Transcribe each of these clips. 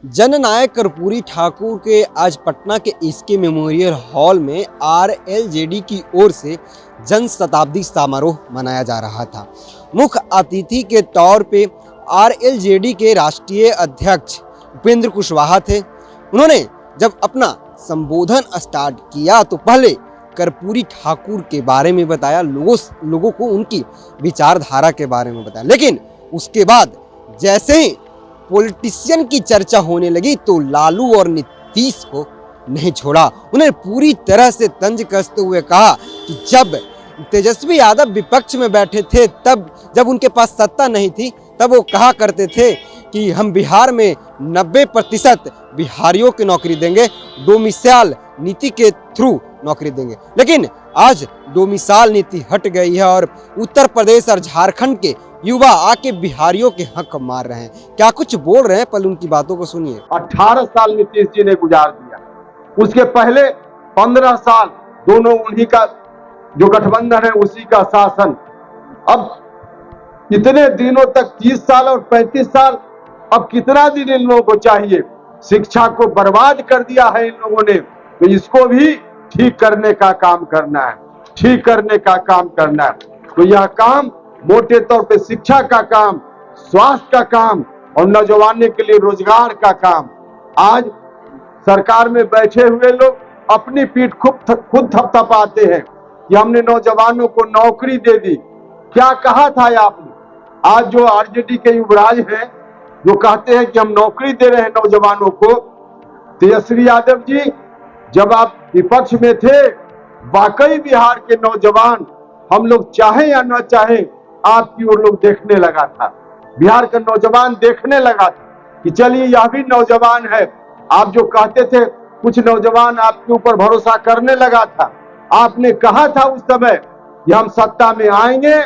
जननायक कर्पूरी ठाकुर के आज पटना के एसके मेमोरियल हॉल में आरएलजेडी की ओर से जन शताब्दी समारोह मनाया जा रहा था। मुख्य अतिथि के तौर पे आरएलजेडी के राष्ट्रीय अध्यक्ष उपेंद्र कुशवाहा थे। उन्होंने जब अपना संबोधन स्टार्ट किया तो पहले कर्पूरी ठाकुर के बारे में बताया, लोगों को उनकी विचारधारा के बारे में बताया, लेकिन उसके बाद जैसे ही पॉलिटिशियन की चर्चा होने लगी तो लालू और नीतीश को नहीं छोड़ा। उन्हें पूरी तरह से तंज कसते हुए कहा कि जब तेजस्वी यादव विपक्ष में बैठे थे, तब जब उनके पास सत्ता नहीं थी, तब वो कहा करते थे कि हम बिहार में 90% बिहारियों की नौकरी देंगे, डोमिसाइल नीति के थ्रू नौकरी देंगे। लेकिन आज डोमिसाइल नीति हट गई है और उत्तर प्रदेश और झारखंड के युवा आके बिहारियों के हक मार रहे हैं। क्या कुछ बोल रहे हैं, पल उनकी बातों को सुनिए। 18 साल नीतीश जी ने गुजार दिया, उसके पहले 15 साल दोनों उन्हीं का जो गठबंधन है उसी का शासन। अब इतने दिनों तक 30 साल और 35 साल, अब कितना दिन इन लोगों को चाहिए? शिक्षा को बर्बाद कर दिया है इन लोगों ने, तो इसको भी ठीक करने का काम करना है, ठीक करने का काम करना है। तो यह काम मोटे तौर पे शिक्षा का काम, स्वास्थ्य का काम और नौजवानों के लिए रोजगार का काम। आज सरकार में बैठे हुए लोग अपनी पीठ खुद थपथपाते हैं कि हमने नौजवानों को नौकरी दे दी। क्या कहा था आपने? आज जो आरजेडी के युवराज हैं जो कहते हैं कि हम नौकरी दे रहे हैं नौजवानों को, तेजस्वी यादव जी जब आप विपक्ष में थे, वाकई बिहार के नौजवान, हम लोग चाहे या न चाहे, आपकी ओर लोग देखने लगा था। बिहार का नौजवान देखने लगा था कि चलिए यह भी नौजवान है। आप जो कहते थे कुछ नौजवान आपके ऊपर भरोसा करने लगा था। आपने कहा था उस समय कि हम सत्ता में आएंगे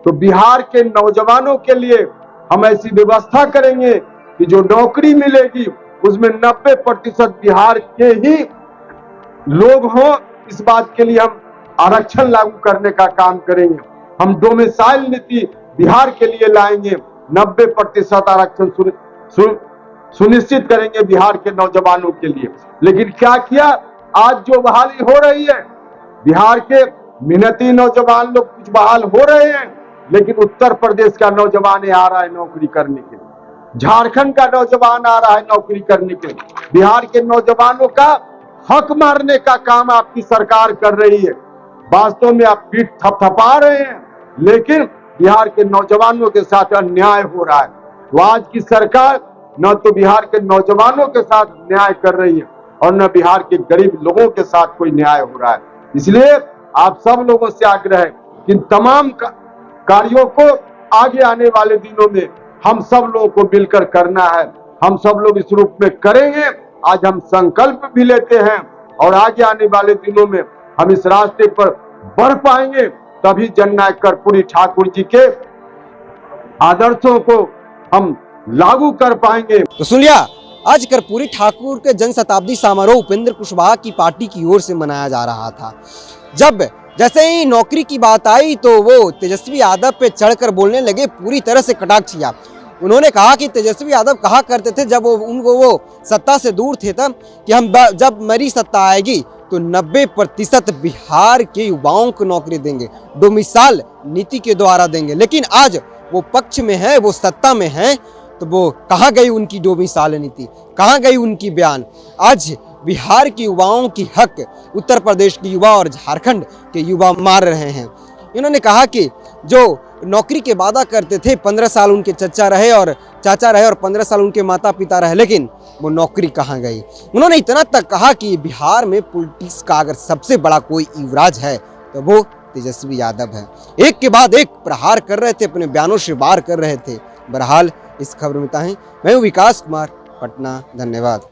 तो बिहार के नौजवानों के लिए हम ऐसी व्यवस्था करेंगे कि जो नौकरी मिलेगी उसमें 90% बिहार के ही लोग हों। इस बात के लिए हम आरक्षण लागू करने का काम करेंगे। हम डोमिसाइल नीति बिहार के लिए लाएंगे, 90% आरक्षण सुनिश्चित करेंगे बिहार के नौजवानों के लिए। लेकिन क्या किया? आज जो बहाली हो रही है, बिहार के मेहनती नौजवान लोग कुछ बहाल हो रहे हैं, लेकिन उत्तर प्रदेश का नौजवान आ रहा है नौकरी करने के लिए, झारखंड का नौजवान आ रहा है नौकरी करने के लिए। बिहार के नौजवानों का हक मारने का काम आपकी सरकार कर रही है। वास्तव में आप पीठ थपथपा रहे हैं, लेकिन बिहार के नौजवानों के साथ अन्याय हो रहा है। तो आज की सरकार न तो बिहार के नौजवानों के साथ न्याय कर रही है और न बिहार के गरीब लोगों के साथ कोई न्याय हो रहा है। इसलिए आप सब लोगों से आग्रह है कि तमाम कार्यों को आगे आने वाले दिनों में हम सब लोगों को मिलकर करना है। हम सब लोग इस रूप में करेंगे। आज हम संकल्प भी लेते हैं और आगे आने वाले दिनों में हम इस रास्ते पर बढ़ पाएंगे, तभी जननायक कर्पूरी ठाकुर जी के आदर्शों को हम लागू कर पाएंगे। तो सुन लिया, आज कर्पूरी ठाकुर के जन शताब्दी समारोह उपेंद्र कुशवाहा की पार्टी की ओर से मनाया जा रहा था। जब जैसे ही नौकरी की बात आई तो वो तेजस्वी यादव पे चढ़कर बोलने लगे, पूरी तरह से कटाक्ष किया। उन्होंने कहा कि तेजस्वी यादव कहा करते थे जब वो सत्ता से दूर थे तब कि हम जब मेरी सत्ता आएगी तो 90% बिहार के युवाओं को नौकरी देंगे, डोमिसाइल नीति के द्वारा देंगे। लेकिन आज वो पक्ष में है, वो सत्ता में है, तो वो कहाँ गई उनकी डोमिसाइल नीति, कहाँ गई उनकी बयान? आज बिहार के युवाओं की हक उत्तर प्रदेश के युवा और झारखंड के युवा मार रहे हैं। इन्होंने कहा कि जो नौकरी के वादा करते थे, 15 साल उनके चाचा रहे और 15 साल उनके माता पिता रहे, लेकिन वो नौकरी कहाँ गई? उन्होंने इतना तक कहा कि बिहार में पॉलिटिक्स का अगर सबसे बड़ा कोई युवराज है तो वो तेजस्वी यादव है। एक के बाद एक प्रहार कर रहे थे, अपने बयानों से वार कर रहे थे। बहरहाल इस खबर में था मैं हूँ विकास कुमार, पटना। धन्यवाद।